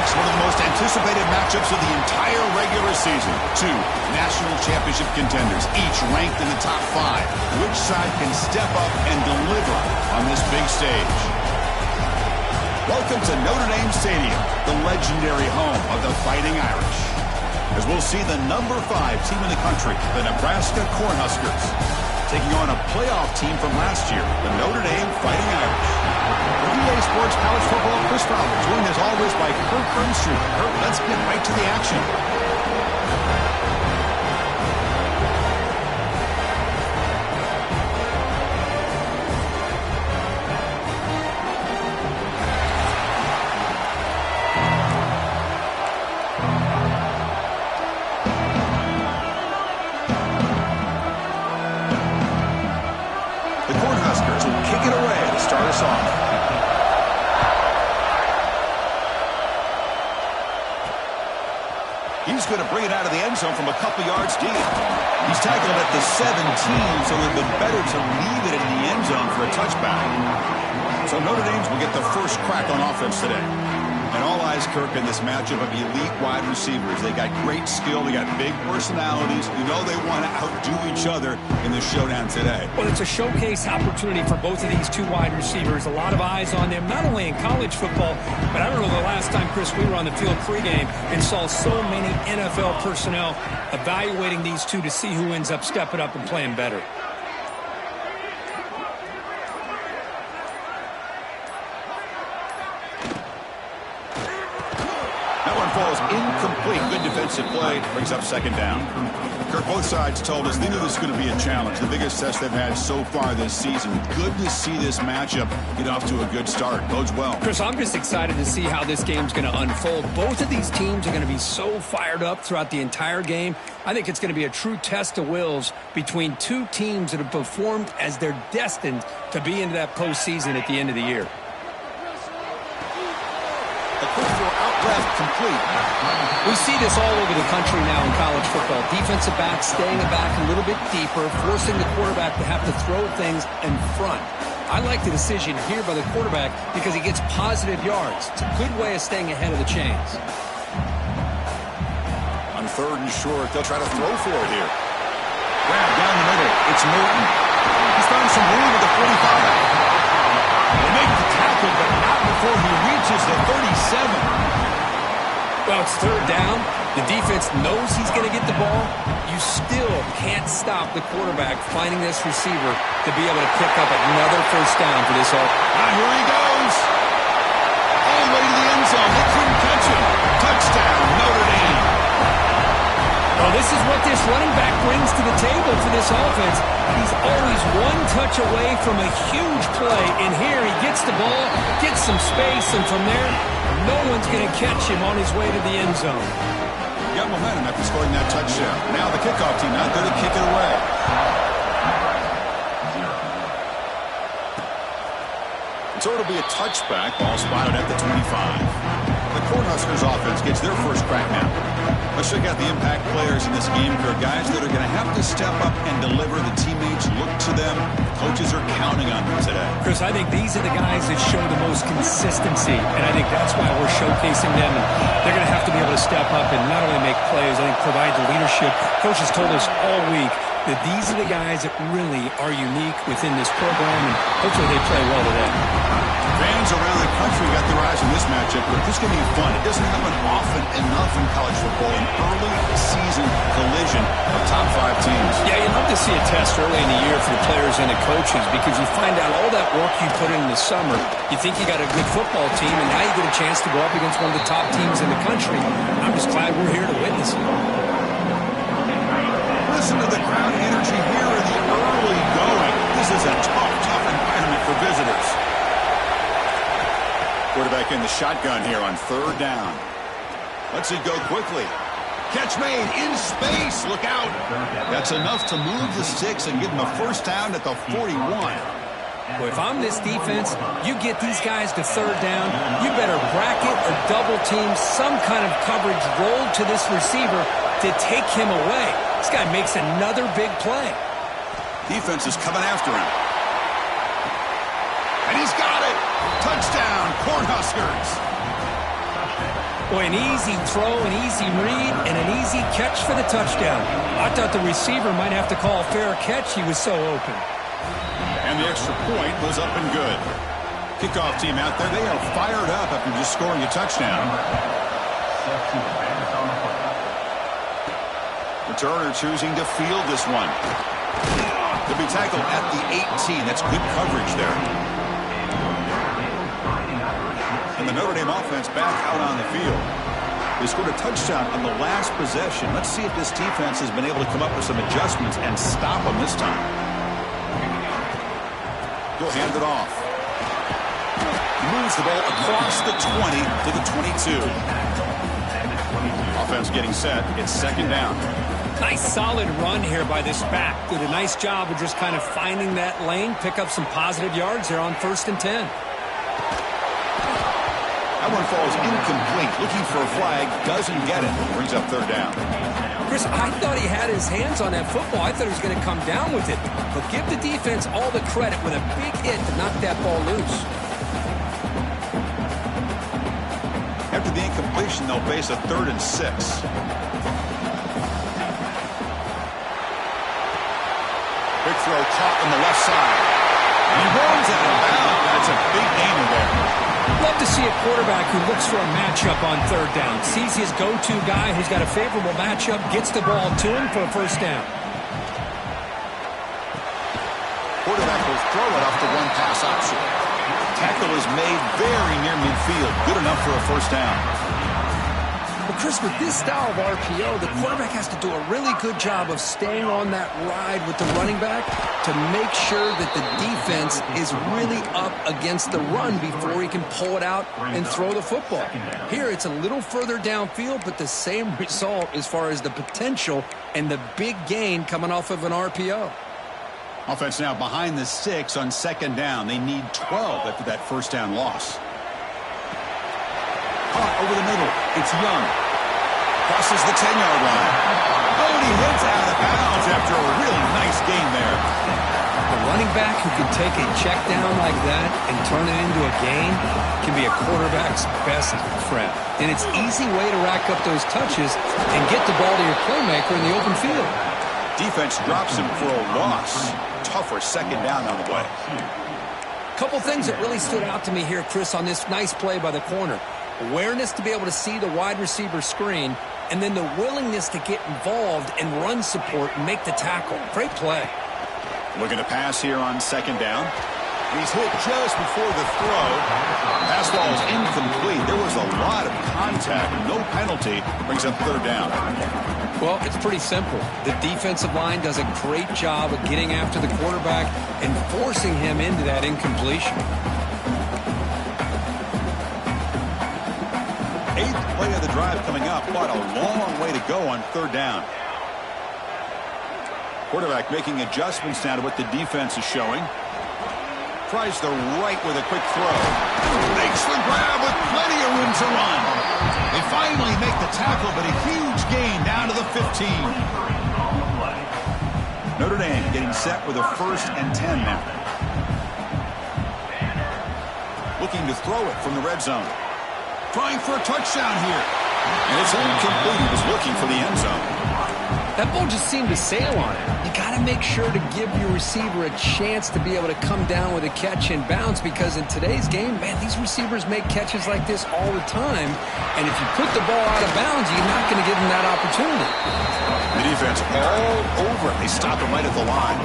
Next, one of the most anticipated matchups of the entire regular season. Two national championship contenders, each ranked in the top 5. Which side can step up and deliver on this big stage? Welcome to Notre Dame Stadium, the legendary home of the Fighting Irish. As we'll see the number 5 team in the country, the Nebraska Cornhuskers, taking on a playoff team from last year, the Notre Dame Fighting Irish. For EA Sports College Football, Chris Fowler, joined as always by Kirk Burnstreet. Kirk, let's get right to the action. He's going to bring it out of the end zone from a couple yards deep. He's tackled at the 17, so it would have been better to leave it in the end zone for a touchback. So Notre Dame will get the first crack on offense today. And all eyes, Kirk, in this matchup of elite wide receivers. They got great skill. They got big personalities. You know they want to outdo each other in the showdown today. Well, it's a showcase opportunity for both of these two wide receivers. A lot of eyes on them, not only in college football, but I don't know the last time, Chris, we were on the field pregame and saw so many NFL personnel evaluating these two to see who ends up stepping up and playing better. Falls incomplete. Good defensive play. Brings up second down. Kirk, both sides told us they knew this was going to be a challenge. The biggest test they've had so far this season. Good to see this matchup get off to a good start. Bodes well. Chris, I'm just excited to see how this game's going to unfold. Both of these teams are going to be so fired up throughout the entire game. I think it's going to be a true test of wills between two teams that have performed as they're destined to be into that postseason at the end of the year. A quick throw out left, complete. We see this all over the country now in college football. Defensive backs staying back a little bit deeper, forcing the quarterback to have to throw things in front. I like the decision here by the quarterback because he gets positive yards. It's a good way of staying ahead of the chains. On third and short, they'll try to throw for it here. Grab down the middle. It's Norton. He's found some room at the 45. They make the tackle, but not before he reaches the 37. Well, it's third down. The defense knows he's going to get the ball. You still can't stop the quarterback finding this receiver to be able to pick up another first down for this offense. Ah, here he goes. All the way to the end zone. They couldn't catch him. Touchdown, Notre Dame. Well, this is what this running back brings to the table for this offense. He's always one touch away from a huge play. And here he gets the ball, gets some space, and from there, no one's going to catch him on his way to the end zone. Got momentum after scoring that touchdown. Now the kickoff team out there to kick it away. And so it'll be a touchback. Ball spotted at the 25. The Cornhuskers offense gets their first crack now. Let's check out the impact players in this game. There are guys that are going to have to step up and deliver. The teammates look to them. Coaches are counting on them today. Chris, I think these are the guys that show the most consistency, and I think that's why we're showcasing them. And they're going to have to be able to step up and not only make plays, I think provide the leadership. Coaches told us all week that these are the guys that really are unique within this program, and hopefully they play well today. Fans around the country got their eyes on this matchup, but this is going to be fun. It doesn't happen often enough in college football, an early season collision of top 5 teams. Yeah, you'd love to see a test early in the year for the players and the coaches because you find out all that work you put in the summer. You think you got a good football team, and now you get a chance to go up against one of the top teams in the country. I'm just glad we're here to witness it. Listen to the crowd energy here in the early going. This is a tough environment for visitors. Quarterback in the shotgun here on third down. Lets it go quickly. Catch made in space. Look out. That's enough to move the sticks and give them a first down at the 41. Well, if I'm this defense, you get these guys to third down, you better bracket or double team some kind of coverage roll to this receiver to take him away. This guy makes another big play. Defense is coming after him. And he's got it. Touchdown, Cornhuskers. Boy, an easy throw, an easy read, and an easy catch for the touchdown. I thought the receiver might have to call a fair catch. He was so open. And the extra point was up and good. Kickoff team out there, they are fired up after just scoring a touchdown. Returner choosing to field this one. They'll be tackled at the 18. That's good coverage there. And the Notre Dame offense back out on the field. They scored a touchdown on the last possession. Let's see if this defense has been able to come up with some adjustments and stop them this time. He'll hand it off. Moves the ball across the 20 to the 22. Offense getting set. It's second down. Nice solid run here by this back. Did a nice job of just kind of finding that lane, pick up some positive yards there on 1st and 10. That one falls incomplete. Looking for a flag. Doesn't get it. Brings up third down. Chris, I thought he had his hands on that football. I thought he was going to come down with it. But give the defense all the credit with a big hit to knock that ball loose. After the incompletion, they'll face a 3rd and 6. Big throw caught on the left side. And he runs out of bounds. That's a big gainer there. Love to see a quarterback who looks for a matchup on 3rd down. Sees his go-to guy who's got a favorable matchup, gets the ball to him for a 1st down. Quarterback will throw it off the one pass option. Tackle is made very near midfield. Good enough for a 1st down. Well, Chris, with this style of RPO, the quarterback has to do a really good job of staying on that ride with the running back to make sure that the defense is really up against the run before he can pull it out and throw the football. Here, it's a little further downfield, but the same result as far as the potential and the big gain coming off of an RPO. Offense now behind the 6 on 2nd down. They need 12 after that 1st down loss. Caught over the middle. It's Young. Crosses the 10-yard line. Oh, and he hits out of bounds after a really nice gain there. A running back who can take a check down like that and turn it into a gain can be a quarterback's best friend. And it's an easy way to rack up those touches and get the ball to your playmaker in the open field. Defense drops him for a loss. Tougher 2nd down on the way. Couple things that really stood out to me here, Chris, on this nice play by the corner. Awareness to be able to see the wide receiver screen, and then the willingness to get involved and run support and make the tackle. Great play. Looking to pass here on 2nd down. He's hit just before the throw. Pass ball is incomplete. There was a lot of contact. No penalty. Brings up 3rd down. Well, it's pretty simple. The defensive line does a great job of getting after the quarterback and forcing him into that incompletion. 8th play of the drive coming up. Quite a long way to go on 3rd down. Quarterback making adjustments now to what the defense is showing. Tries the right with a quick throw. Makes the grab with plenty of room to run. They finally make the tackle, but a huge gain down to the 15. Notre Dame getting set with a 1st and 10 now. Looking to throw it from the red zone. Trying for a touchdown here. And it's incomplete. He was looking for the end zone. That ball just seemed to sail on it. You got to make sure to give your receiver a chance to be able to come down with a catch and bounce, because in today's game, man, these receivers make catches like this all the time. And if you put the ball out of bounds, you're not going to give them that opportunity. The defense all over it. They stop him right at the line.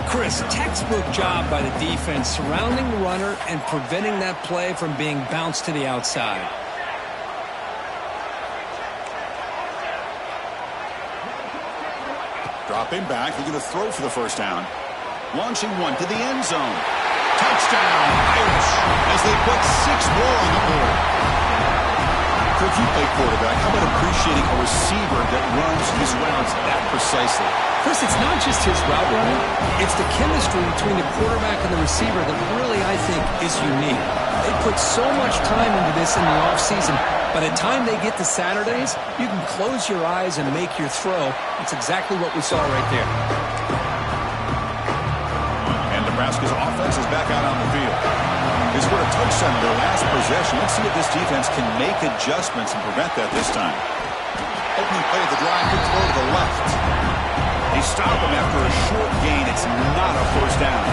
Chris, textbook job by the defense surrounding the runner and preventing that play from being bounced to the outside. Dropping back, looking to throw for the 1st down. Launching one to the end zone. Touchdown, Irish, as they put 6 more on the board. If you play quarterback, how about appreciating a receiver that runs his routes that precisely? Chris, it's not just his route running. It's the chemistry between the quarterback and the receiver that really, I think, is unique. They put so much time into this in the offseason. By the time they get to Saturdays, you can close your eyes and make your throw. That's exactly what we saw right there. And Nebraska's offense is back out on the field. They scored a touchdown in their last possession. Let's see if this defense can make adjustments and prevent that this time. Opening play of the drive, good throw to the left. They stop him after a short gain. It's not a first down.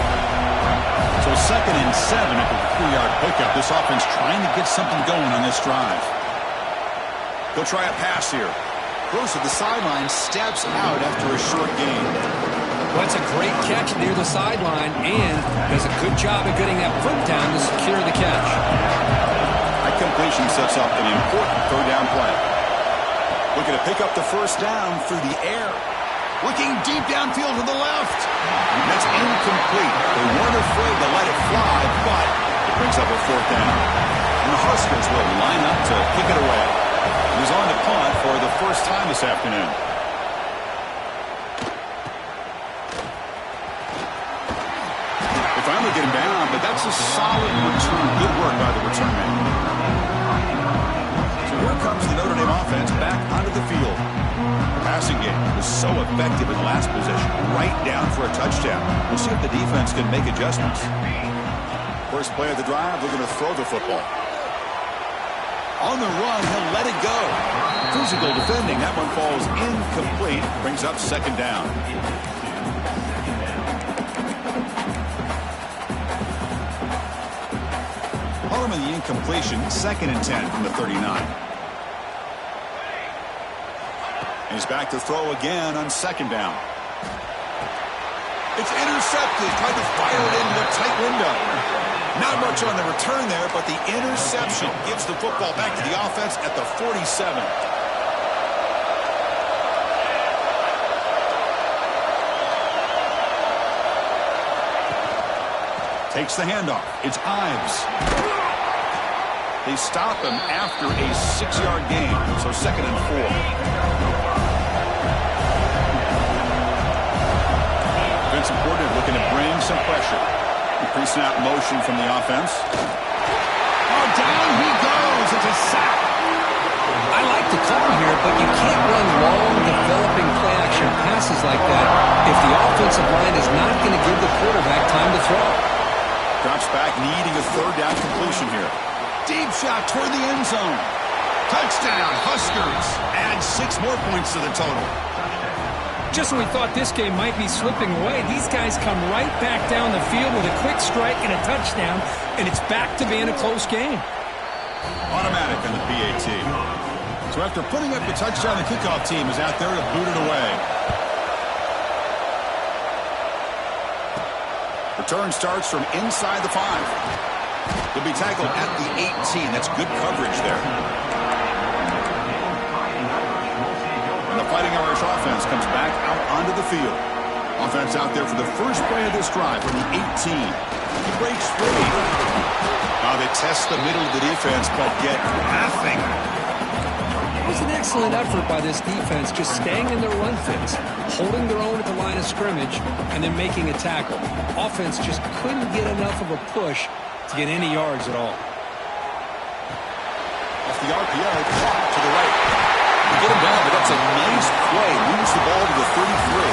So 2nd and 7 after the 3-yard pickup. This offense trying to get something going on this drive. They'll try a pass here. Goes to the sideline, steps out after a short gain. Well, that's a great catch near the sideline and does a good job of getting that foot down to secure the catch. That completion sets up an important 3rd down play. Looking to pick up the first down through the air. Looking deep downfield to the left. That's incomplete. They weren't afraid to let it fly, but it brings up a 4th down. And the Huskers will line up to kick it away. He's on to punt for the first time this afternoon. They finally get him down, but that's a solid return. Good work by the return man. So here comes the Notre Dame offense back onto the field. The passing game was so effective in the last possession, right down for a touchdown. We'll see if the defense can make adjustments. First play of the drive, looking to throw the football. On the run, he'll let it go. Physical defending. That one falls incomplete. Brings up 2nd down. Harmon the incompletion. 2nd and 10 from the 39. And he's back to throw again on 2nd down. It's intercepted. Tried to fire it into a tight window. Not much on the return there, but the interception gives the football back to the offense at the 47. Takes the handoff. It's Ives. They stop him after a 6-yard gain, so 2nd and 4. Vincent Porter looking to bring some pressure. Pre-snap motion from the offense. Oh, down he goes. It's a sack. I like the call here, but you can't run long, developing play-action passes like that if the offensive line is not going to give the quarterback time to throw. Drops back, needing a 3rd down completion here. Deep shot toward the end zone. Touchdown, Huskers. Add 6 more points to the total. Just when we thought this game might be slipping away, these guys come right back down the field with a quick strike and a touchdown, and it's back to being a close game. Automatic on the PAT. So after putting up the touchdown, the kickoff team is out there to boot it away. Return starts from inside the 5. He'll be tackled at the 18. That's good coverage there. Fighting Irish offense comes back out onto the field. Offense out there for the first play of this drive from the 18. He breaks free. Now they test the middle of the defense, but get nothing. It was an excellent effort by this defense, just staying in their run fits, holding their own at the line of scrimmage, and then making a tackle. Offense just couldn't get enough of a push to get any yards at all. Off the RPO, clock to the right. Get him down, but that's a nice play. Moves the ball to the 33.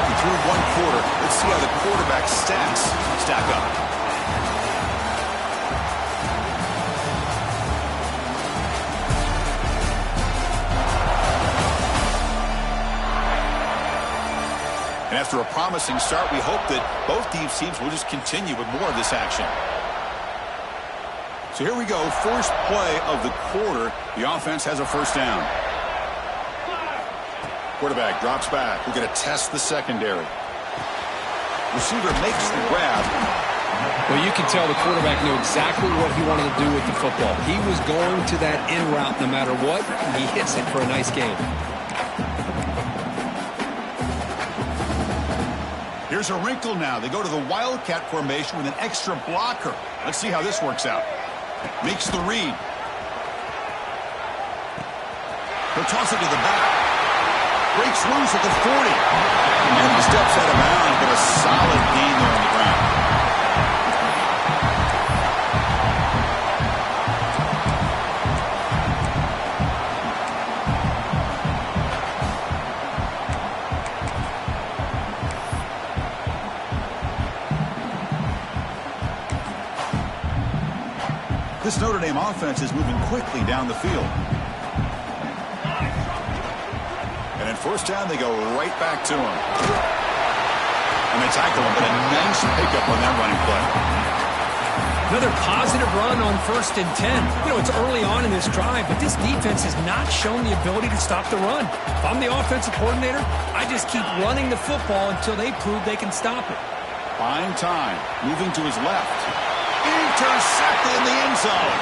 He threw 1 quarter. Let's see how the quarterback stats stack up. And after a promising start, we hope that both these teams will just continue with more of this action. So here we go, first play of the quarter. The offense has a first down. Quarterback drops back. We're going to test the secondary. Receiver makes the grab. Well, you can tell the quarterback knew exactly what he wanted to do with the football. He was going to that in route no matter what. He hits it for a nice gain. Here's a wrinkle now. They go to the Wildcat formation with an extra blocker. Let's see how this works out. Makes the read. He'll toss it to the back. Breaks loose at the 40. And he steps out of bounds, but a solid gain there on the ground. This Notre Dame offense is moving quickly down the field. And in first down, they go right back to him. And they tackle him, but a nice pickup on that running play. Another positive run on 1st and 10. You know, it's early on in this drive, but this defense has not shown the ability to stop the run. If I'm the offensive coordinator, I just keep running the football until they prove they can stop it. Buying time, moving to his left. Intercepted in the end zone.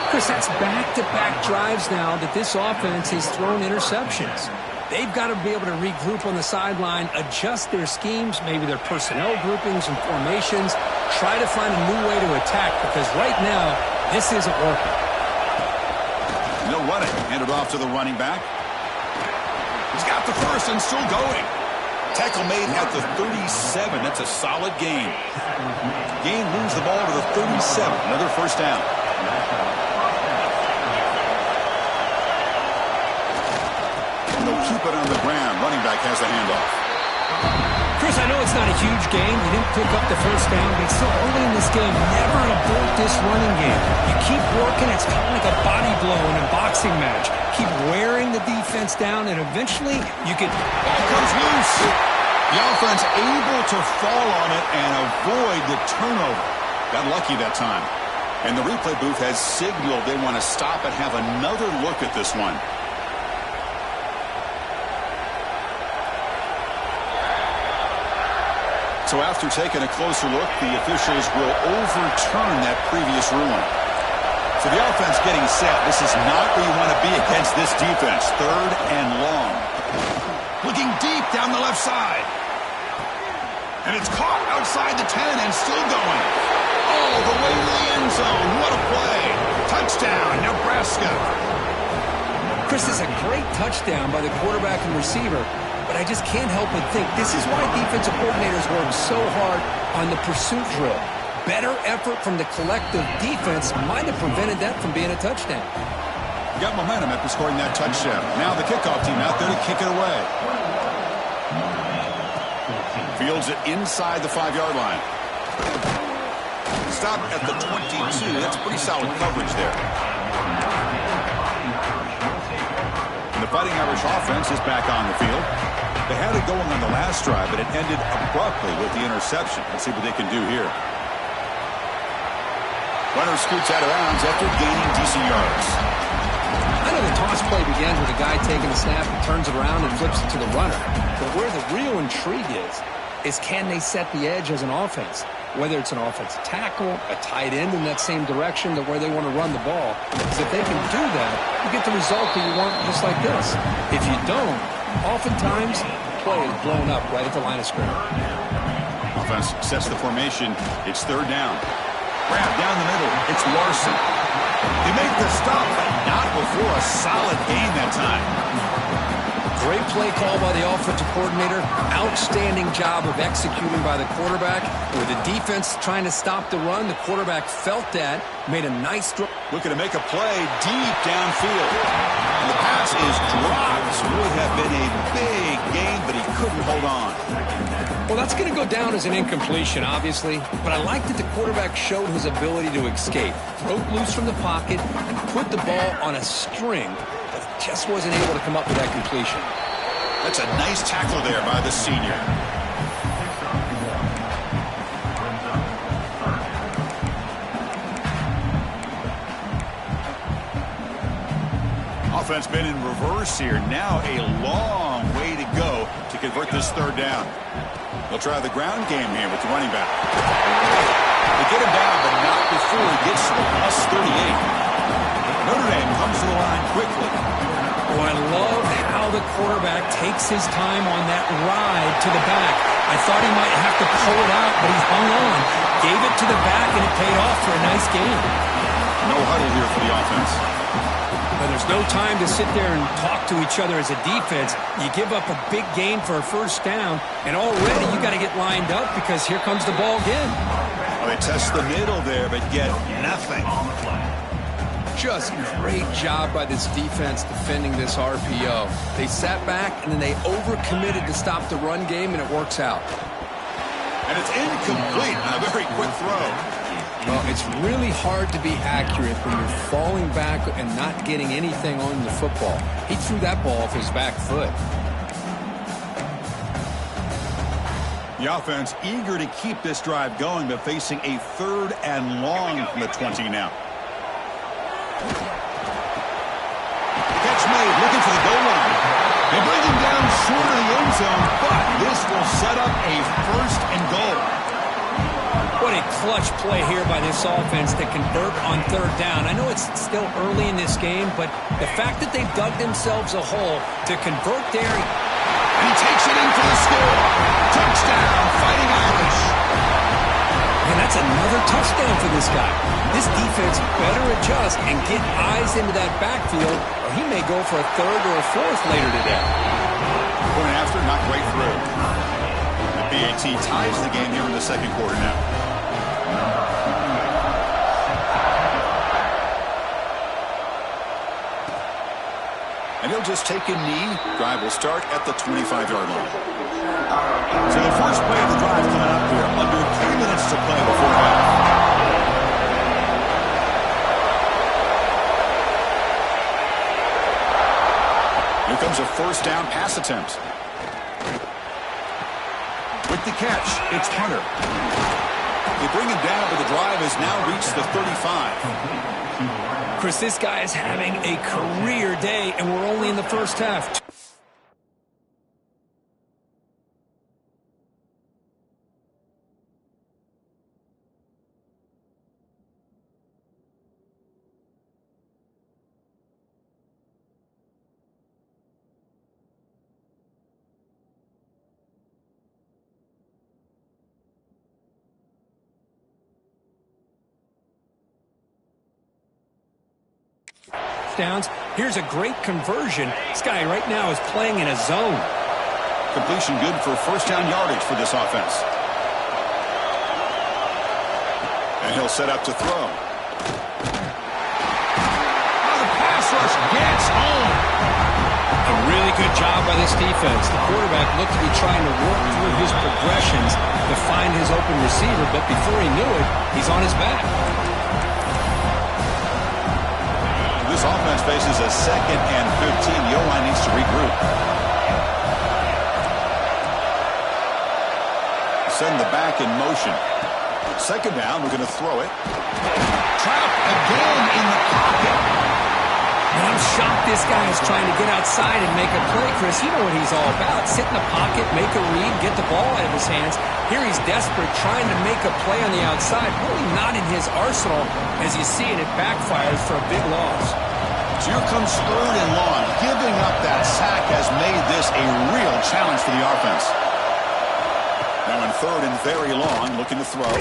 Chris, that's back-to-back drives now that this offense has thrown interceptions. They've got to be able to regroup on the sideline, adjust their schemes, maybe their personnel groupings and formations, try to find a new way to attack, because right now, this isn't working. No running. Handed off to the running back. He's got the first and still going. Tackle made at the 37. That's a solid gain. Gain moves the ball to the 37. Another first down. They'll keep it on the ground. Running back has the handoff. Chris, I know it's not a huge game. You didn't pick up the first down, but still early in this game, never abort this running game. You keep working. It's kind of like a body blow in a boxing match. Keep wearing the defense down, and eventually you can... Ball comes loose. The offense able to fall on it and avoid the turnover. Got lucky that time. And the replay booth has signaled they want to stop and have another look at this one. So after taking a closer look, the officials will overturn that previous ruling. So the offense getting set. This is not where you want to be against this defense. 3rd and long. Looking deep down the left side. And it's caught outside the 10 and still going. All the way to the end zone. What a play. Touchdown, Nebraska. Chris, is a great touchdown by the quarterback and receiver. But I just can't help but think this is why defensive coordinators work so hard on the pursuit drill. Better effort from the collective defense might have prevented that from being a touchdown. Got momentum after scoring that touchdown. Now the kickoff team out there to kick it away. Fields it inside the 5-yard line. Stop at the 22. That's pretty solid coverage there. And the Fighting Irish offense is back on the field. They had it going on the last drive, but it ended abruptly with the interception. Let's see what they can do here. Runner scoots out of bounds after gaining decent yards. I know the toss play begins with a guy taking the snap and turns it around and flips it to the runner. But where the real intrigue is can they set the edge as an offense? Whether it's an offensive tackle, a tight end in that same direction to where they want to run the ball. Because if they can do that, you get the result that you want just like this. If you don't, oftentimes, play is blown up right at the line of scrimmage. Offense sets the formation. It's 3rd down. Grab down the middle. It's Larson. They make the stop, but not before a solid gain that time. Great play call by the offensive coordinator. Outstanding job of executing by the quarterback. With the defense trying to stop the run, the quarterback felt that, made a nice throw. Looking to make a play deep downfield. And the pass is dropped. Would have been a big gain, but he couldn't hold on. Well, that's going to go down as an incompletion, obviously. But I like that the quarterback showed his ability to escape. Broke loose from the pocket and put the ball on a string. But just wasn't able to come up with that completion. That's a nice tackle there by the senior. Offense been in reverse here. Now a long way to go to convert this 3rd down. They'll try the ground game here with the running back. They get him down, but not before he gets to the +38. Notre Dame comes to the line quickly. Oh, I love how the quarterback takes his time on that ride to the back. I thought he might have to pull it out, but he hung on. Gave it to the back, and it paid off for a nice gain. No huddle here for the offense. But there's no time to sit there and talk to each other as a defense. You give up a big gain for a first down, and already you got to get lined up because here comes the ball again. Well, they test the middle there, but get nothing. Just great job by this defense defending this RPO. They sat back, and then they overcommitted to stop the run game, and it works out. And it's incomplete on a very quick throw. Well, it's really hard to be accurate when you're falling back and not getting anything on the football. He threw that ball off his back foot. The offense eager to keep this drive going, but facing a 3rd and long from the 20 now. Catch made, looking for the goal line. They bring him down short of the end zone, but this will set up a 1st and goal. What a clutch play here by this offense to convert on 3rd down. I know it's still early in this game, but the fact that they've dug themselves a hole to convert there. And he takes it in for the score. Touchdown, Fighting Irish. And that's another touchdown for this guy. This defense better adjust and get eyes into that backfield, or he may go for a 3rd or a 4th later today. Point after, not great through. The BAT ties the game here in the 2nd quarter now. And he'll just take a knee. Drive will start at the 25-yard line. So the first play of the drive coming up here. Under 3 minutes to play before half. Here comes a 1st down pass attempt. With the catch, it's Hunter. They bring him down, but the drive has now reached the 35. Chris, this guy is having a career day, and we're only in the 1st half. Downs. Here's a great conversion. This guy right now is playing in a zone. Completion good for 1st down yardage for this offense. And he'll set up to throw. Oh, the pass rush gets home. A really good job by this defense. The quarterback looked to be trying to work through his progressions to find his open receiver, but before he knew it, he's on his back. This offense faces a 2nd and 15. The O-line needs to regroup. Send the back in motion. 2nd down, we're going to throw it. Trapped again in the pocket. And I'm shocked this guy is trying to get outside and make a play, Chris. You know what he's all about. Sit in the pocket, make a read, get the ball out of his hands. Here he's desperate, trying to make a play on the outside. Really not in his arsenal. As you see it, it backfires for a big loss. So here comes 3rd and long. Giving up that sack has made this a real challenge for the offense. Now in 3rd and very long, looking to throw.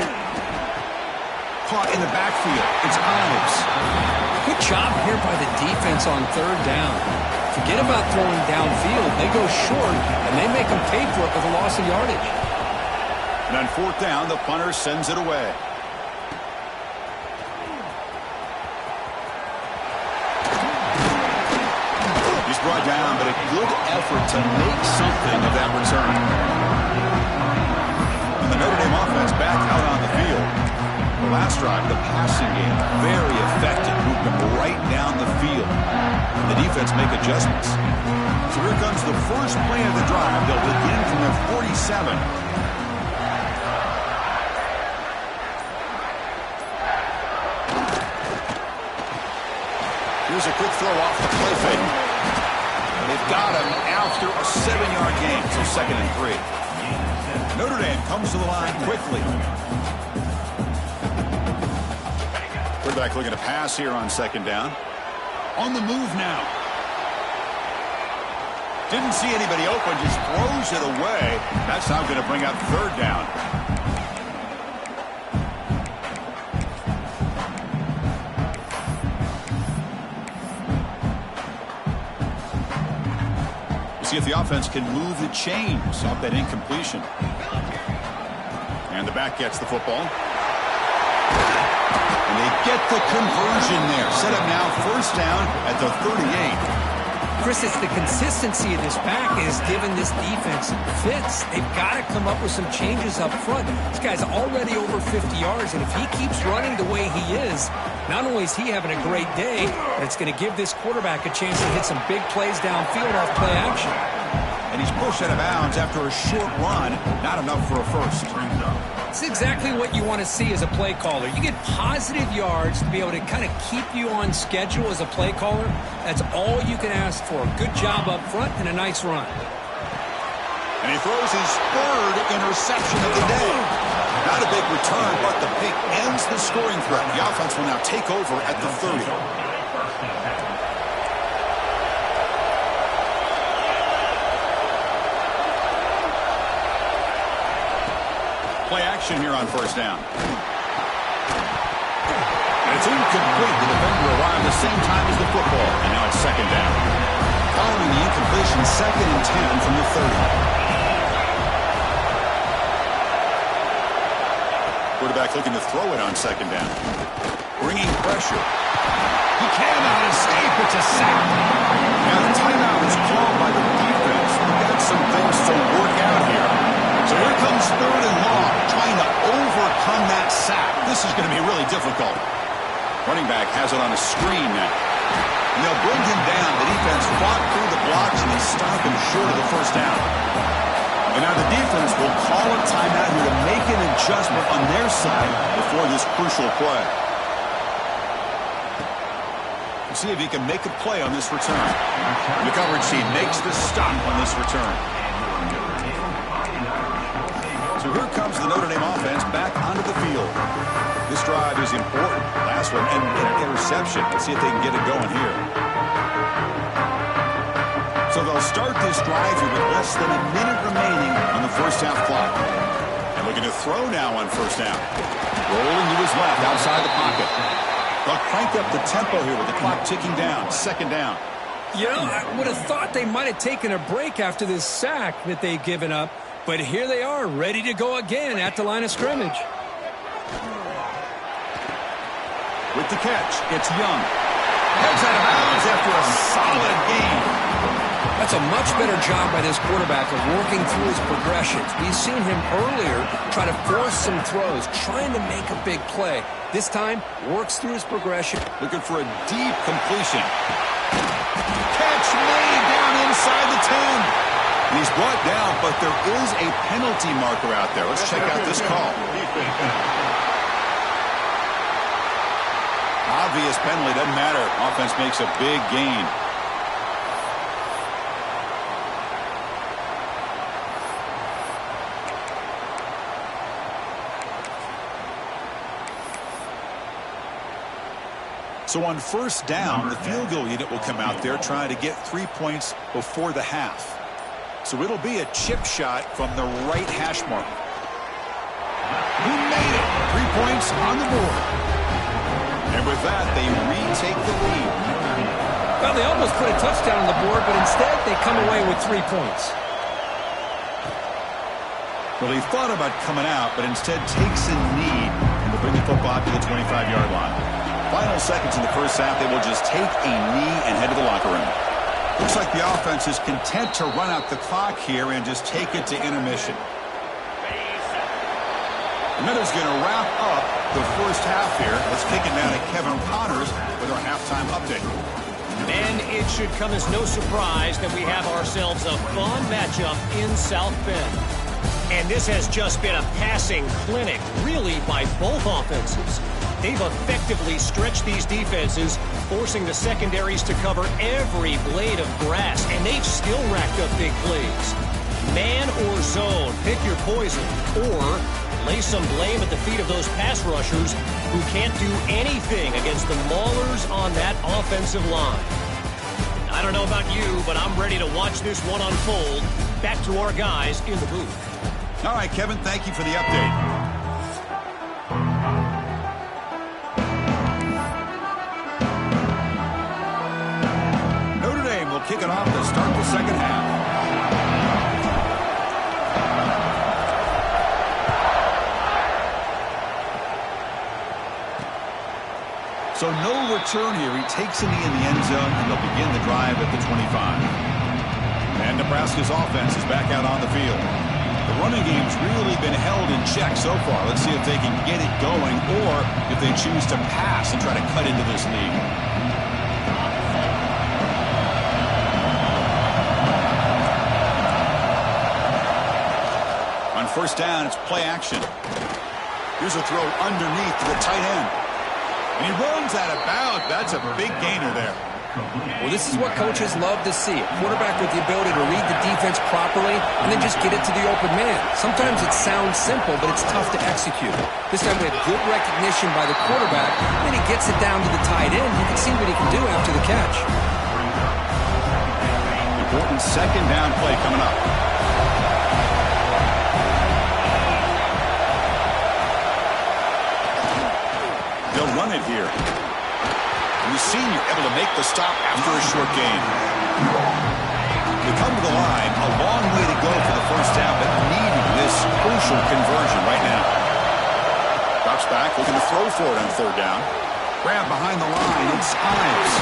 Caught in the backfield. It's Ives. Good job here by the defense on 3rd down. Forget about throwing downfield. They go short, and they make them pay for it with a loss of yardage. And on 4th down, the punter sends it away. He's brought down, but a good effort to make something of that return. And the Notre Dame offense back out on the field. The last drive, the passing game, very effective. Moved them right down the field. The defense make adjustments. So here comes the first play of the drive. They'll begin from their 47. Here's a quick throw off the play fake. They've got him after a 7-yard gain, so 2nd and 3. Notre Dame comes to the line quickly. Quarterback looking to pass here on 2nd down. On the move now. Didn't see anybody open, just throws it away. That's now going to bring up 3rd down. See if the offense can move the chains off that incompletion. And the back gets the football. And they get the conversion there. Set up now 1st down at the 38. Chris, it's the consistency of this back is giving this defense fits. They've got to come up with some changes up front. This guy's already over 50 yards, and if he keeps running the way he is, not only is he having a great day, but it's going to give this quarterback a chance to hit some big plays downfield off play action. And he's pushed out of bounds after a short run. Not enough for a first. It's exactly what you want to see as a play caller. You get positive yards to be able to kind of keep you on schedule as a play caller. That's all you can ask for. Good job up front and a nice run. And he throws his third interception of the day. Not a big return, but the pick ends the scoring threat. The offense will now take over at the 30. Play action here on first down. And it's incomplete. The defender arrived the same time as the football. And now it's second down. Following the incompletion, 2nd and 10 from the 30. Quarterback looking to throw it on second down. Bringing pressure. He cannot escape. It's a sack. Now the timeout is called by the defense. We've got some things to work out here. So here comes 3rd and long, trying to overcome that sack. This is going to be really difficult. Running back has it on a screen now. And they'll bring him down. The defense fought through the blocks, and they stop him short of the first down. And now the defense will call a timeout here to make an adjustment on their side before this crucial play. We'll see if he can make a play on this return. The coverage team makes the stop on this return. So here comes the Notre Dame offense back onto the field. This drive is important. Last one, and an interception. Let's see if they can get it going here. So they'll start this drive here with less than a minute remaining on the first half clock. And looking to throw now on first down. Rolling to his left, outside the pocket. They'll crank up the tempo here with the clock ticking down. Second down. You know, I would have thought they might have taken a break after this sack that they've given up. But here they are, ready to go again at the line of scrimmage. With the catch, it's Young. Heads out of bounds after a solid gain. That's a much better job by this quarterback of working through his progressions. We've seen him earlier try to force some throws, trying to make a big play. This time, works through his progression. Looking for a deep completion. Catch made down inside the 10. He's brought down, but there is a penalty marker out there. Let's check out this call. Obvious penalty, doesn't matter. Offense makes a big gain. So on first down, the field goal unit will come out there trying to get 3 points before the half. So it'll be a chip shot from the right hash mark. He made it. 3 points on the board. And with that, they retake the lead. Well, they almost put a touchdown on the board, but instead they come away with 3 points. Well, he thought about coming out, but instead takes a knee and will bring the football to the 25-yard line. Final seconds in the first half, they will just take a knee and head to the locker room. Looks like the offense is content to run out the clock here and just take it to intermission. And that is going to wrap up the first half here. Let's kick it now to Kevin Connors with our halftime update. And it should come as no surprise that we have ourselves a fun matchup in South Bend. And this has just been a passing clinic, really, by both offenses. They've effectively stretched these defenses, forcing the secondaries to cover every blade of grass, and they've still racked up big plays. Man or zone, pick your poison, or lay some blame at the feet of those pass rushers who can't do anything against the maulers on that offensive line. I don't know about you, but I'm ready to watch this one unfold. Back to our guys in the booth. All right, Kevin, thank you for the update. Kick it off to start the second half. So no return here. He takes a knee in the end zone, and they'll begin the drive at the 25. And Nebraska's offense is back out on the field. The running game's really been held in check so far. Let's see if they can get it going or if they choose to pass and try to cut into this lead. On first down, it's play action. Here's a throw underneath to the tight end. And he runs out of bounds. That's a big gainer there. Well, this is what coaches love to see. A quarterback with the ability to read the defense properly and then just get it to the open man. Sometimes it sounds simple, but it's tough to execute. This time we have good recognition by the quarterback, and then he gets it down to the tight end. You can see what he can do after the catch. Important second down play coming up. They'll run it here. And the senior able to make the stop after a short gain. They come to the line, a long way to go for the first down, but needing this crucial conversion right now. Drops back, looking to throw for it on third down. Grab behind the line, it's Ives.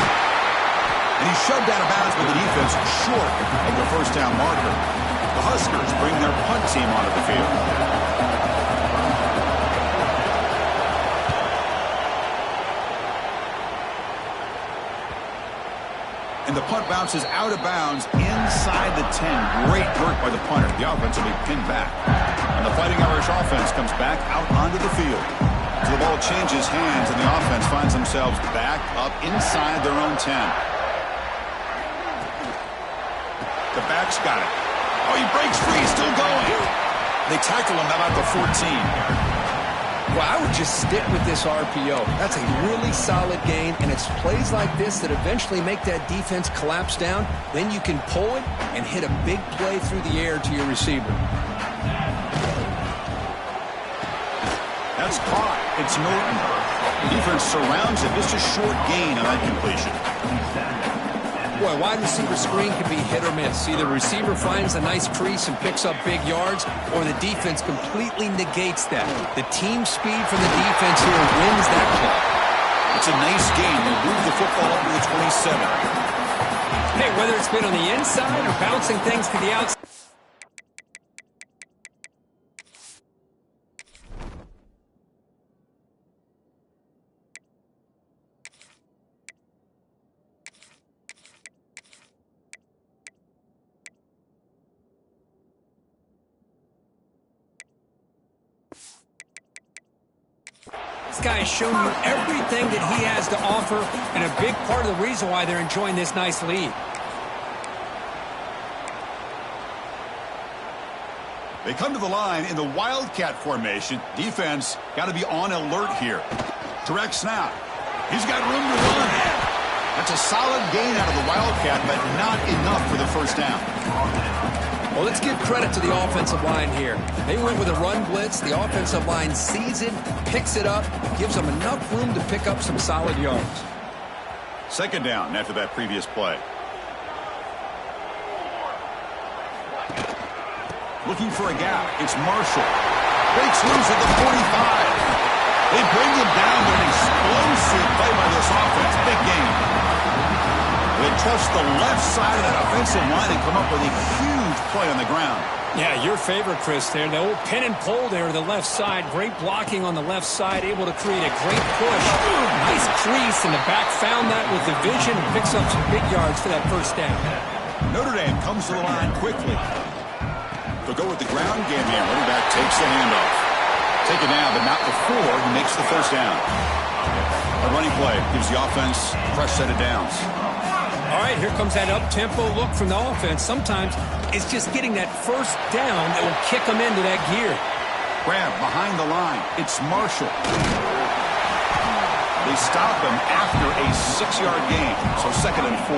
And he's shoved out of bounds with the defense short of the first down marker. The Huskers bring their punt team onto the field. And the punt bounces out of bounds inside the 10. Great work by the punter. The offense will be pinned back. And the Fighting Irish offense comes back out onto the field. So the ball changes hands, and the offense finds themselves back up inside their own 10. The back's got it. Oh, he breaks free. Still going. They tackle him about the 14. Well, I would just stick with this RPO. That's a really solid gain, and it's plays like this that eventually make that defense collapse down. Then you can pull it and hit a big play through the air to your receiver. That's caught. It's Norton. The defense surrounds it. Just a short gain on that completion. Boy, wide receiver screen can be hit or miss. Either the receiver finds a nice crease and picks up big yards, or the defense completely negates that. The team speed from the defense here wins that play. It's a nice gain. They move the football up to the 27. Hey, whether it's been on the inside or bouncing things to the outside. This guy has shown you everything that he has to offer, and a big part of the reason why they're enjoying this nice lead. They come to the line in the Wildcat formation. Defense got to be on alert here. Direct snap. He's got room to run. That's a solid gain out of the Wildcat, but not enough for the first down. Well, let's give credit to the offensive line here. They went with a run blitz. The offensive line sees it, picks it up, gives them enough room to pick up some solid yards. Second down after that previous play. Looking for a gap. It's Marshall. Breaks loose at the 45. They bring him down with an explosive play by this offense. Big game. They trust the left side of that offensive line and come up with a huge play on the ground. Yeah, your favorite, Chris, there. The old pin and pull there to the left side. Great blocking on the left side, able to create a great push. Nice crease, and the back found that with the vision and picks up some big yards for that first down. Notre Dame comes to the line quickly. They'll go with the ground game here. Running back takes the handoff. Take it down, but not before he makes the first down. A running play gives the offense a fresh set of downs. All right, here comes that up-tempo look from the offense. Sometimes it's just getting that first down that will kick them into that gear. Grab behind the line. It's Marshall. They stop him after a 6-yard gain, so 2nd and 4.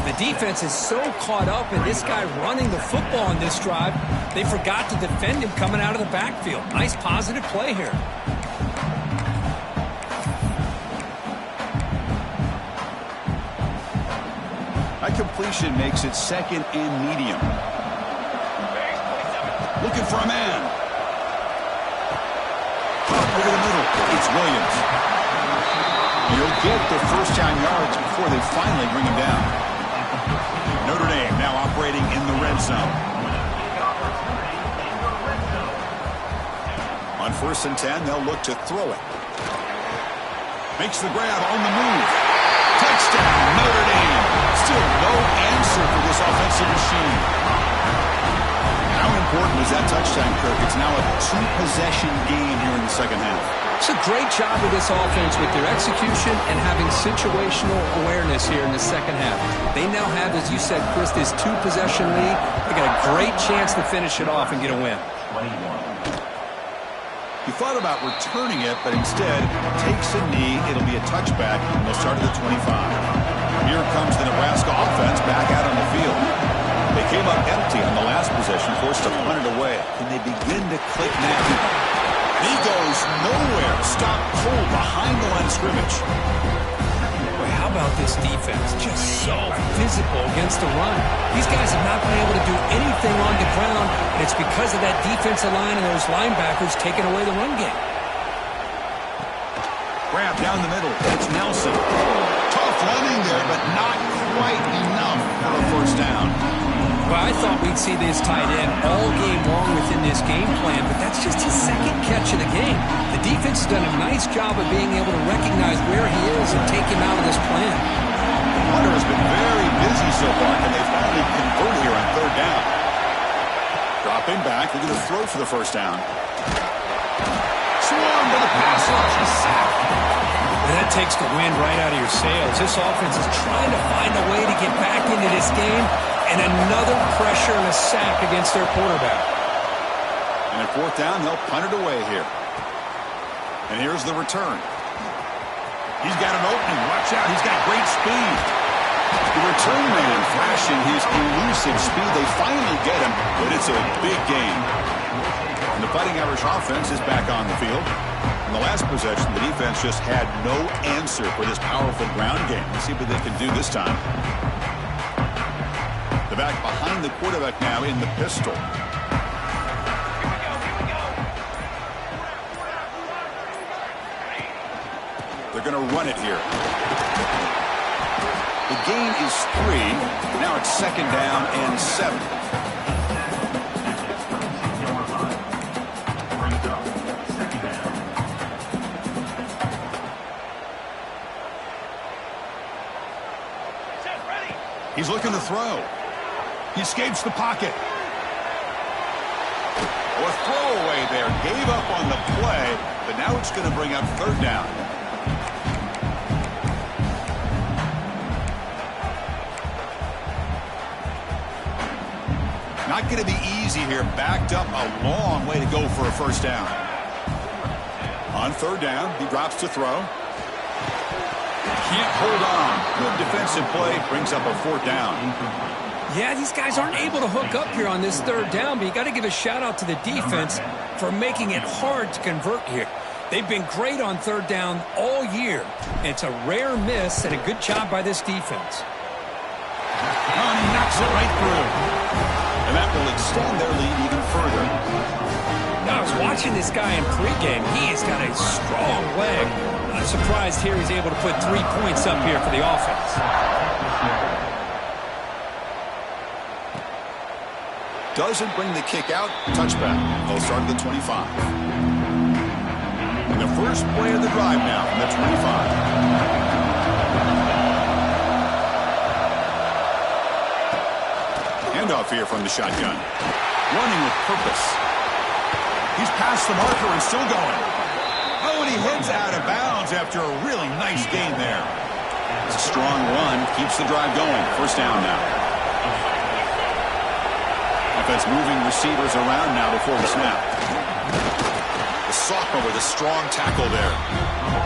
The defense is so caught up in this guy running the football on this drive, they forgot to defend him coming out of the backfield. Nice positive play here. That completion makes it 2nd and medium. Looking for a man. Up over the middle. It's Williams. You'll get the first down yards before they finally bring him down. Notre Dame now operating in the red zone. On 1st and 10, they'll look to throw it. Makes the grab on the move. Touchdown, Notre Dame. Still no answer for this offensive machine. How important was that touchdown, Kirk? It's now a 2-possession game here in the second half. It's a great job of this offense with their execution and having situational awareness here in the second half. They now have, as you said, Chris, this 2-possession lead. They got a great chance to finish it off and get a win. He thought about returning it, but instead takes a knee. It'll be a touchback. They'll start at the 25. Here comes the Nebraska offense back out on the field. They came up empty on the last possession, forced to punt it away. Can they begin to click now? He goes nowhere. Stopped cold behind the line of scrimmage. Boy, how about this defense? Just so physical against the run. These guys have not been able to do anything on the ground, and it's because of that defensive line and those linebackers taking away the run game. Grab down the middle. It's Nelson. Tough running there, but not quite enough for a first down. Well, I thought we'd see this tight end all game long within this game plan, but that's just his second catch of the game. The defense has done a nice job of being able to recognize where he is and take him out of this plan. Hunter has been very busy so far, and they finally convert here on 3rd down. Dropping back, they're going to throw for the first down. Swarm to the pass rush, a sack. And that takes the wind right out of your sails. This offense is trying to find a way to get back into this game, and another pressure and a sack against their quarterback. And at 4th down, they'll punt it away here. And here's the return. He's got an opening. Watch out. He's got great speed. The return man flashing his elusive speed. They finally get him, but it's a big game. And the Fighting Irish offense is back on the field. In the last possession, the defense just had no answer for this powerful ground game. Let's see what they can do this time. The back behind the quarterback now in the pistol. They're going to run it here. The gain is 3. Now it's 2nd down and 7. He's looking to throw. He escapes the pocket. A throwaway there. Gave up on the play, but now it's going to bring up 3rd down. Not going to be easy here. Backed up a long way to go for a first down. On 3rd down, he drops to throw. Can't hold on. Good defensive play brings up a 4th down. Yeah, these guys aren't able to hook up here on this 3rd down, but you got to give a shout out to the defense for making it hard to convert here. They've been great on 3rd down all year. It's a rare miss and a good job by this defense. Oh, and he knocks it right through. And that will extend their lead even further. Now, I was watching this guy in pregame. He has got a strong leg. I'm surprised here he's able to put 3 points up here for the offense. Doesn't bring the kick out. Touchback. They'll start at the 25. And the first play of the drive now from the 25. Handoff here from the shotgun. Running with purpose. He's past the marker and still going. Oh, and he heads out of bounds after a really nice gain there. It's a strong run. Keeps the drive going. First down now. Offense moving receivers around now before the snap. The sophomore with a strong tackle there.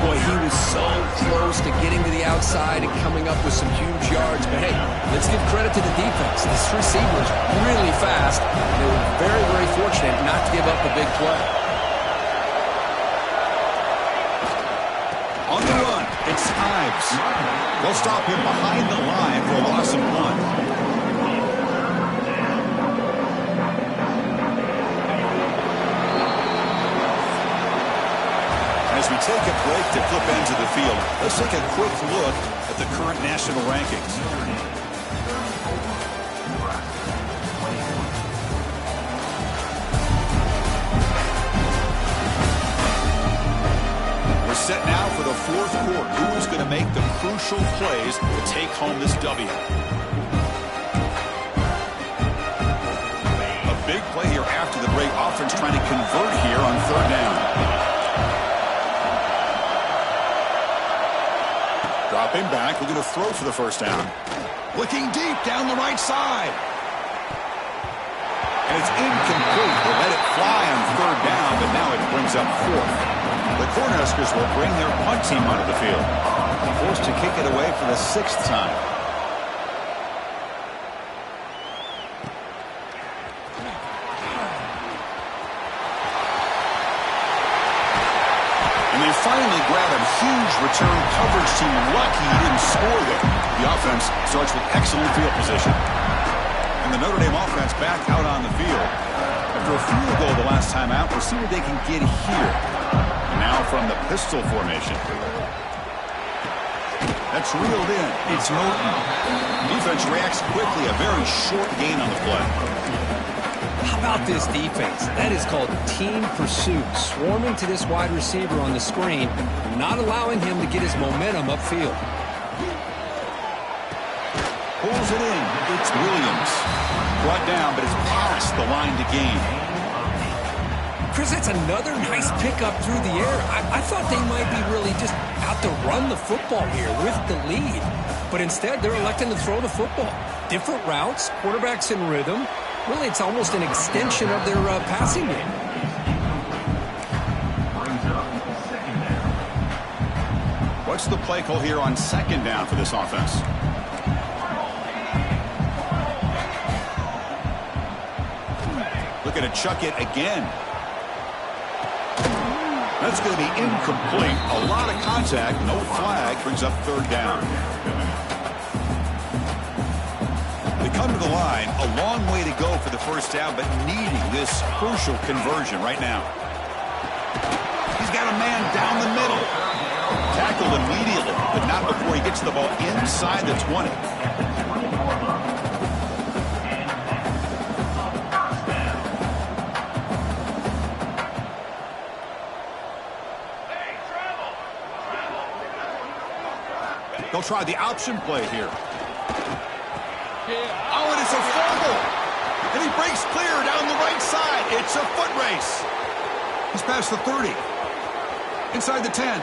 Boy, he was so close to getting to the outside and coming up with some huge yards. But hey, let's give credit to the defense. This receiver's really fast. They were very, very fortunate not to give up a big play. On the run, it's Ives. They'll stop him behind the line for a loss of 1. As we take a break to flip ends of the field, let's take a quick look at the current national rankings. We're set now for the fourth quarter. Who is going to make the crucial plays to take home this W? A big play here after the break. Offense trying to convert here on third down. Dropping back, looking to throw for the first down. Looking deep down the right side. And it's incomplete. They let it fly on third down, but now it brings up fourth. The Cornhuskers will bring their punt team onto the field. Forced to kick it away for the sixth time. And they finally grab a huge return coverage team. Lucky he didn't score there. The offense starts with excellent field position. And the Notre Dame offense back out on the field. After a field goal the last time out, we'll see what they can get here. Now from the pistol formation. That's reeled in. It's Norton. Defense reacts quickly. A very short gain on the play. How about this defense? That is called team pursuit. Swarming to this wide receiver on the screen, not allowing him to get his momentum upfield. Pulls it in. It's Williams. Brought down, but it's past the line to gain. Chris, that's another nice pickup through the air. I thought they might be really just out to run the football here with the lead. But instead, they're electing to throw the football. Different routes, quarterbacks in rhythm. Really, it's almost an extension of their passing game. What's the play call here on second down for this offense? Looking to chuck it again. That's going to be incomplete. A lot of contact, no flag, brings up third down. They come to the line, a long way to go for the first down, but needing this crucial conversion right now. He's got a man down the middle. Tackled immediately, but not before he gets the ball inside the 20. They'll try the option play here. Oh, and it's a fumble. And he breaks clear down the right side. It's a foot race. He's past the 30. Inside the 10.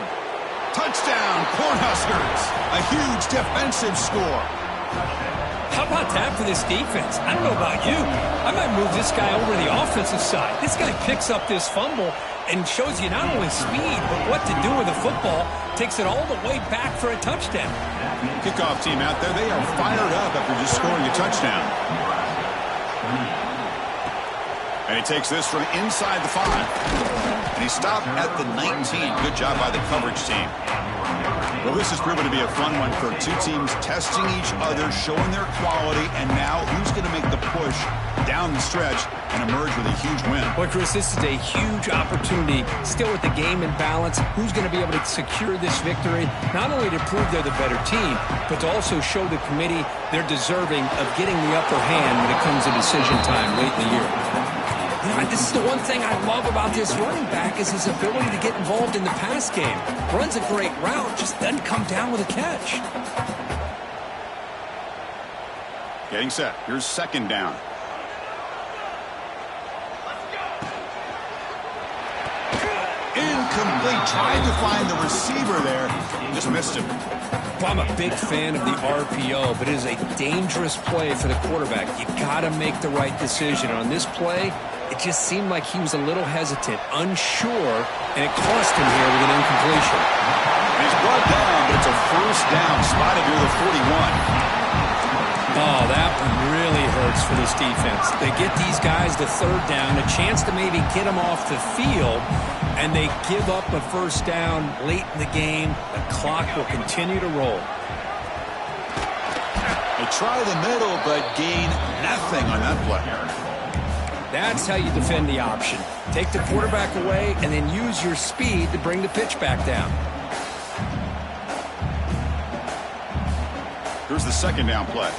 Touchdown, Cornhuskers. A huge defensive score. How about that for this defense? I don't know about you. I might move this guy over to the offensive side. This guy picks up this fumble and shows you not only speed, but what to do with the football. Takes it all the way back for a touchdown. Kickoff team out there, they are fired up after just scoring a touchdown. And he takes this from inside the 5. And he stopped at the 19. Good job by the coverage team. Well, this has proven to be a fun one for two teams testing each other, showing their quality, and now who's going to make the push down the stretch and emerge with a huge win. Boy, Chris, this is a huge opportunity. Still with the game in balance, who's going to be able to secure this victory, not only to prove they're the better team, but to also show the committee they're deserving of getting the upper hand when it comes to decision time late in the year. This is the one thing I love about this running back is his ability to get involved in the pass game. Runs a great route, just doesn't come down with a catch. Getting set. Here's second down. Incomplete. Tried to find the receiver there. Just missed him. Well, I'm a big fan of the RPO, but it is a dangerous play for the quarterback. You got to make the right decision. On this play, it just seemed like he was a little hesitant, unsure, and it cost him here with an incompletion. He's brought down, but it's a first down, spotted near the 41. Oh, that one really hurts for this defense. They get these guys the third down, a chance to maybe get them off the field, and they give up a first down late in the game. The clock will continue to roll. They try the middle, but gain nothing on that play. That's how you defend the option. Take the quarterback away and then use your speed to bring the pitch back down. Here's the second down play.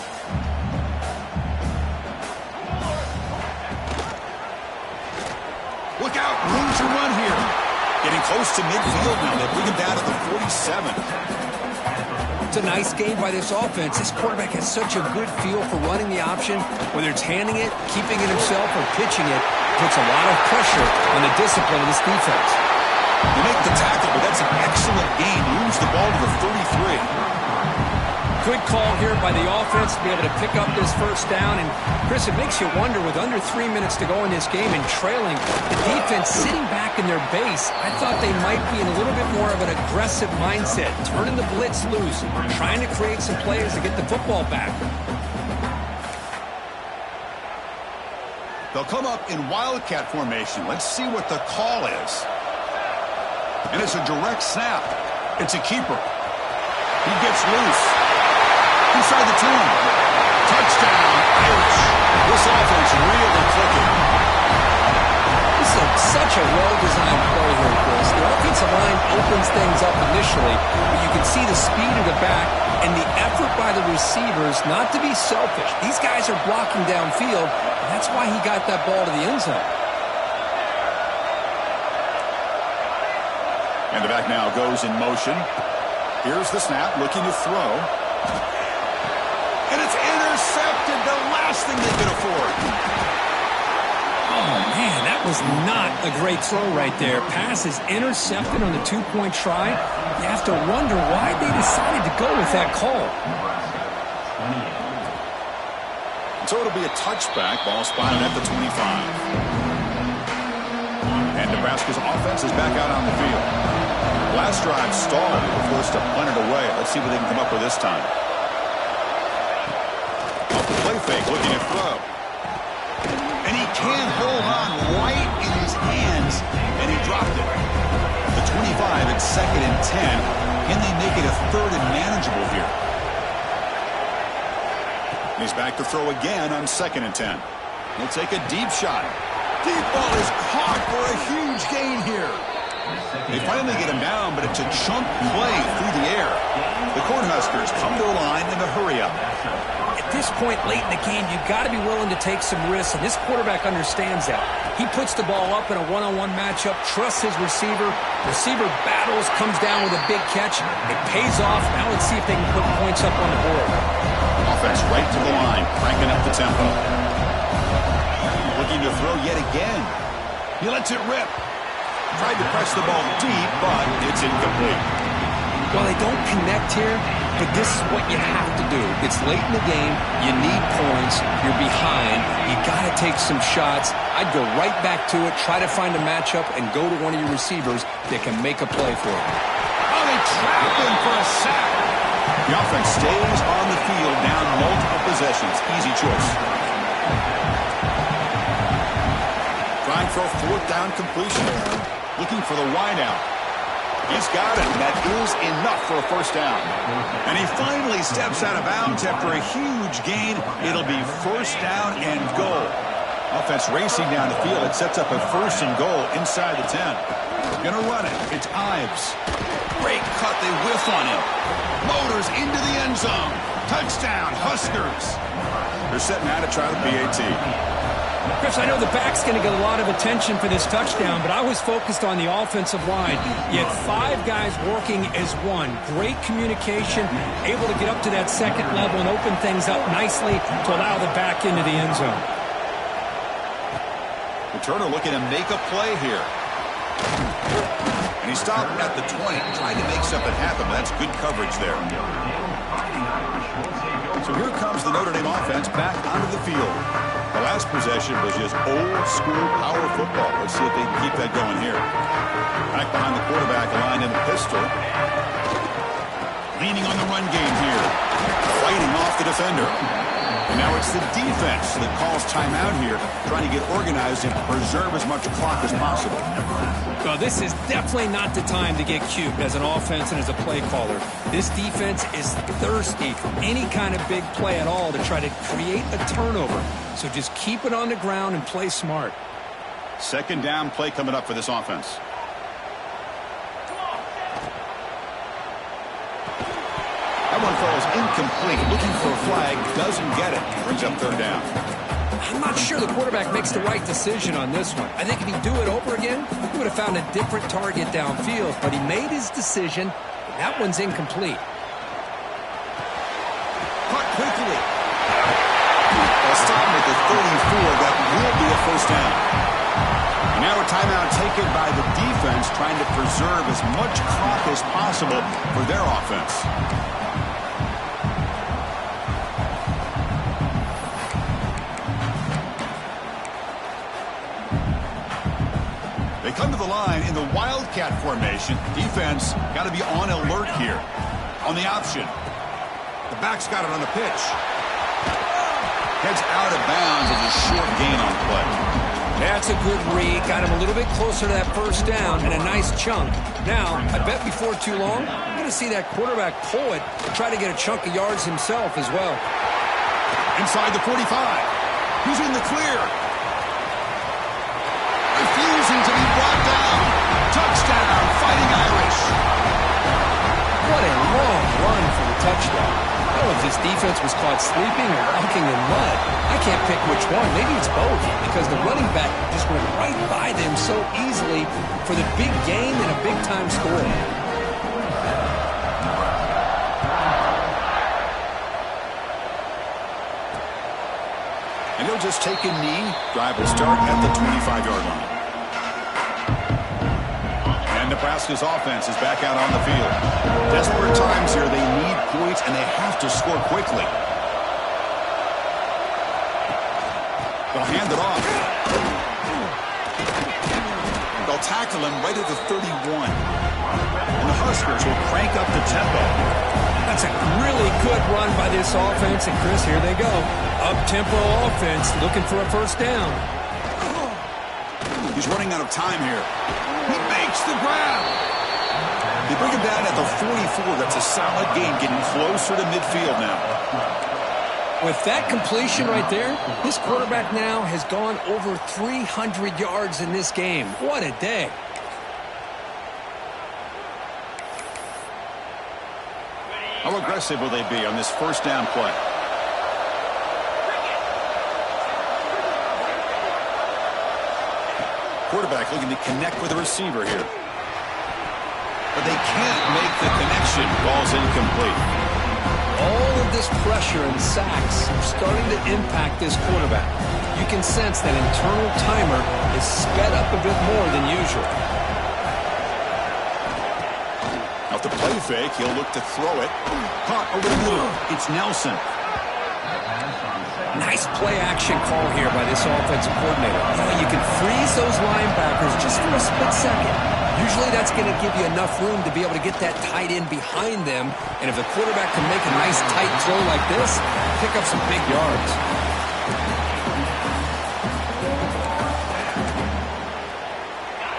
Look out, room to run here. Getting close to midfield now. They bring him down to the 47. It's a nice game by this offense. This quarterback has such a good feel for running the option. Whether it's handing it, keeping it himself, or pitching it, puts a lot of pressure on the discipline of this defense. They make the tackle, but that's an excellent gain. Moves the ball to the 33. Good call here by the offense to be able to pick up this first down. And, Chris, it makes you wonder, with under 3 minutes to go in this game and trailing, the defense sitting back in their base, I thought they might be in a little bit more of an aggressive mindset, turning the blitz loose, trying to create some plays to get the football back. They'll come up in Wildcat formation. Let's see what the call is. And it's a direct snap. It's a keeper. He gets loose. Inside the 10. Touchdown, Irish. This offense really clicking. This is such a well-designed play here, Chris. The offensive line opens things up initially, but you can see the speed of the back and the effort by the receivers not to be selfish. These guys are blocking downfield, and that's why he got that ball to the end zone. And the back now goes in motion. Here's the snap, looking to throw. And it's intercepted, the last thing they could afford. Oh, man, that was not a great throw right there. Pass is intercepted on the two-point try. You have to wonder why they decided to go with that call. So it'll be a touchback, ball spotted at the 25. And Nebraska's offense is back out on the field. Last drive stalled. They were forced to punt it away. Let's see what they can come up with this time. Off the play fake, looking to throw. And he can't hold on right in his hands. And he dropped it. The 25 at 2nd and 10. Can they make it a 3rd and manageable here? He's back to throw again on 2nd and 10. He'll take a deep shot. Deep ball is caught for a huge gain here. They finally get him down, but it's a chunk play through the air. The Cornhuskers come to the line in a hurry-up. At this point late in the game, you've got to be willing to take some risks, and this quarterback understands that. He puts the ball up in a one-on-one matchup, trusts his receiver. Receiver battles, comes down with a big catch. It pays off. Now let's see if they can put points up on the board. Offense right to the line, cranking up the tempo. Looking to throw yet again. He lets it rip. Tried to press the ball deep, but it's incomplete. Well, they don't connect here, but this is what you have to do. It's late in the game. You need points. You're behind. You got to take some shots. I'd go right back to it, try to find a matchup, and go to one of your receivers that can make a play for it. Oh, they trap him for a sack. The offense stays on the field, down multiple possessions. Easy choice. Trying for a 4th down completion. Looking for the wideout. He's got it. That is enough for a 1st down. And he finally steps out of bounds after a huge gain. It'll be 1st down and goal. Offense racing down the field. It sets up a 1st and goal inside the 10. Gonna run it. It's Ives. Great cut. They whiff on him. Motors into the end zone. Touchdown, Huskers. They're setting out to try the PAT. Chris, I know the back's going to get a lot of attention for this touchdown, but I was focused on the offensive line. You had 5 guys working as one. Great communication, able to get up to that 2nd level and open things up nicely to allow the back into the end zone. Turner looking to make a play here. And he stopped at the 20, trying to make something happen. That's good coverage there. So here comes the Notre Dame offense back onto the field. The last possession was just old-school power football. Let's see if they can keep that going here. Back behind the quarterback, line in the pistol. Leaning on the run game here. Fighting off the defender. And now it's the defense that calls timeout here, trying to get organized and preserve as much clock as possible. Well, this is definitely not the time to get cute as an offense and as a play caller. This defense is thirsty for any kind of big play at all to try to create a turnover. So just keep it on the ground and play smart. Second down play coming up for this offense. That one falls incomplete. Looking for a flag. Doesn't get it. Brings up third down. I'm not sure the quarterback makes the right decision on this one. I think if he'd do it over again, he would have found a different target downfield. But he made his decision. That one's incomplete. Caught quickly. They'll stop him at the 34. That will be a first down. And now a timeout taken by the defense, trying to preserve as much clock as possible for their offense. They come to the line in the Wildcat formation. Defense got to be on alert here. On the option. The back's got it on the pitch. Heads out of bounds as a short gain on play. That's a good read. Got him a little bit closer to that first down and a nice chunk. Now, I bet before too long, you're going to see that quarterback pull it and try to get a chunk of yards himself as well. Inside the 45. He's in the clear. Refusing to be brought down. Touchdown, Fighting Irish. What a long run for the touchdown. I don't know if this defense was caught sleeping or walking in mud. I can't pick which one. Maybe it's both, because the running back just went right by them so easily for the big gain and a big-time score. And he'll just take a knee. Drive will start at the 25-yard line. And Nebraska's offense is back out on the field. Desperate times here. They need points, and they have to score quickly. They'll hand it off. They'll tackle him right at the 31. And the Huskers will crank up the tempo. That's a really good run by this offense. And, Chris, here they go. Up-tempo offense looking for a first down. He's running out of time here. He makes the grab. They bring him down at the 44. That's a solid gain, getting closer to midfield now. With that completion right there, this quarterback now has gone over 300 yards in this game. What a day. How aggressive will they be on this first down play? Quarterback looking to connect with the receiver here. But they can't make the connection. Ball's incomplete. All of this pressure and sacks are starting to impact this quarterback. You can sense that internal timer is sped up a bit more than usual. Off the play fake, he'll look to throw it. Caught over the middle. It's Nelson. Nice play action call here by this offensive coordinator. You can freeze those linebackers just for a split second. Usually that's going to give you enough room to be able to get that tight end behind them. And if the quarterback can make a nice tight throw like this, pick up some big yards.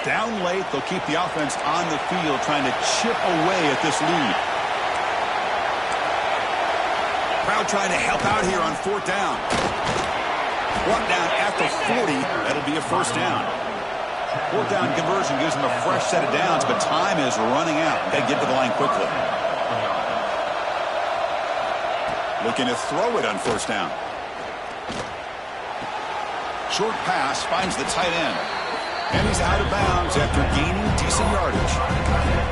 Down late, they'll keep the offense on the field trying to chip away at this lead. Crowd trying to help out here on fourth down. Brought down at the 40. That'll be a first down. Fourth down conversion gives them a fresh set of downs, but time is running out. They get to the line quickly. Looking to throw it on first down. Short pass finds the tight end. And he's out of bounds after gaining decent yardage.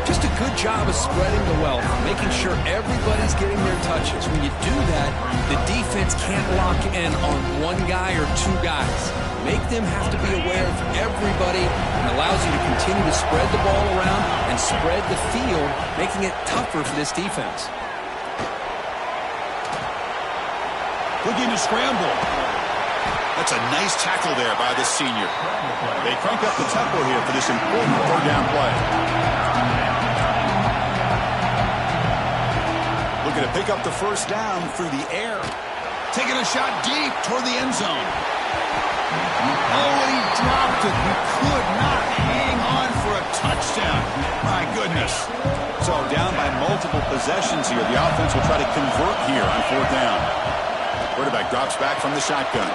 Just a good job of spreading the wealth, making sure everybody's getting their touches. When you do that, the defense can't lock in on one guy or two guys. Make them have to be aware of everybody, and allows you to continue to spread the ball around and spread the field, making it tougher for this defense. Looking to scramble. That's a nice tackle there by the senior. They crank up the tempo here for this important third down play. Looking to pick up the first down through the air. taking a shot deep toward the end zone. Oh, and he dropped it. He could not hang on for a touchdown. My goodness. So down by multiple possessions here. The offense will try to convert here on 4th down. Quarterback drops back from the shotgun.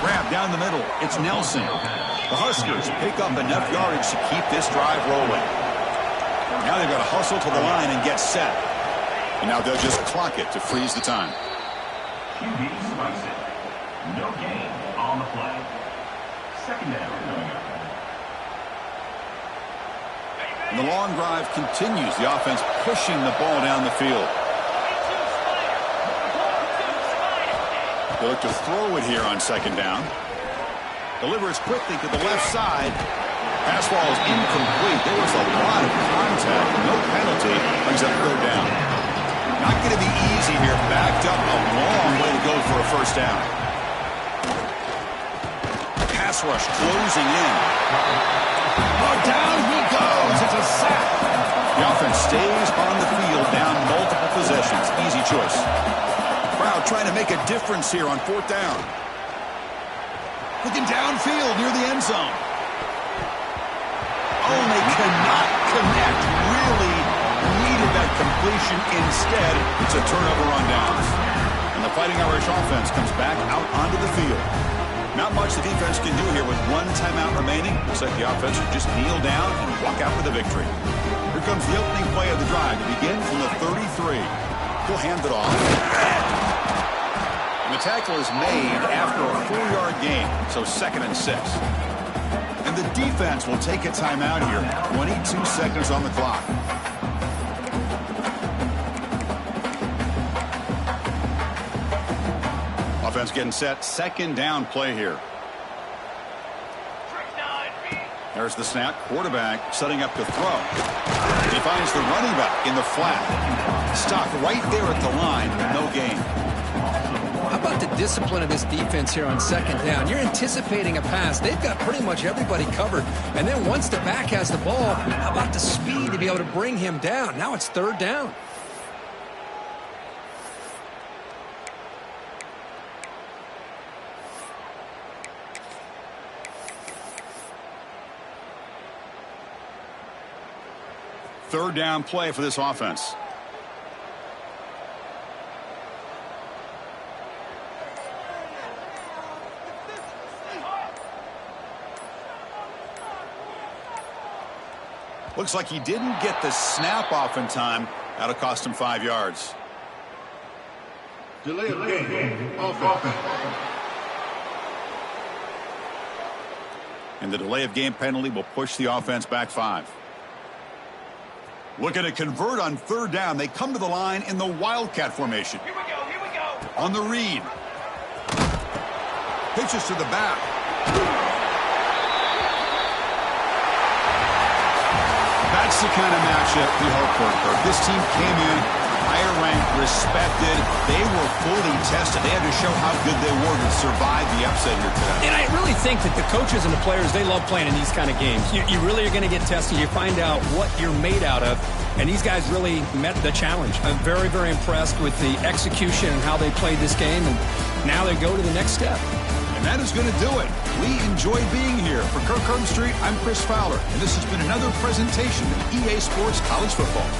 Grab down the middle. It's Nelson. The Huskers pick up enough yardage to keep this drive rolling. Now they've got to hustle to the line and get set. And now they'll just clock it to freeze the time. QB spikes it. No gain on the play. 2nd down. And the long drive continues. The offense pushing the ball down the field. They look to throw it here on 2nd down. Delivers quickly to the left side. Pass ball is incomplete. There was a lot of contact. No penalty. Brings up 3rd down. Not going to be easy here. Backed up a long way to go for a 1st down. Pass rush closing in. Oh, down he goes. It's a sack. The offense stays on the field down multiple possessions. Easy choice. Crowd trying to make a difference here on 4th down. Looking downfield near the end zone. Oh, and they cannot connect. Really needed that completion. Instead, it's a turnover on downs. And the Fighting Irish offense comes back out onto the field. Not much the defense can do here with 1 timeout remaining. Looks like the offense should just kneel down and walk out with a victory. Here comes the opening play of the drive to begin from the 33. He'll hand it off. And the tackle is made after a 4-yard gain, so 2nd and 6. And the defense will take a timeout here. 22 seconds on the clock. Offense getting set. 2nd down play here. There's the snap. Quarterback setting up to throw. He finds the running back in the flat. Stopped right there at the line. No gain. How about the discipline of this defense here on 2nd down? You're anticipating a pass. They've got pretty much everybody covered. And then once the back has the ball, how about the speed to be able to bring him down? Now it's 3rd down. Third down play for this offense. Looks like he didn't get the snap off in time. That'll cost him 5 yards. Delay of game. Offense. And the delay of game penalty will push the offense back 5. Looking to convert on 3rd down. They come to the line in the Wildcat formation. Here we go. On the read. Pitches to the back. That's the kind of matchup we hope for. This team came in higher ranked, respected. They were fully tested. They had to show how good they were to survive the upset here today. And I really think that the coaches and the players, they love playing in these kind of games. You really are going to get tested. You find out what you're made out of. And these guys really met the challenge. I'm very, very impressed with the execution and how they played this game. And now they go to the next step. And that is going to do it. We enjoyed being here. For Kirk Herbstreit, I'm Chris Fowler. And this has been another presentation of EA Sports College Football.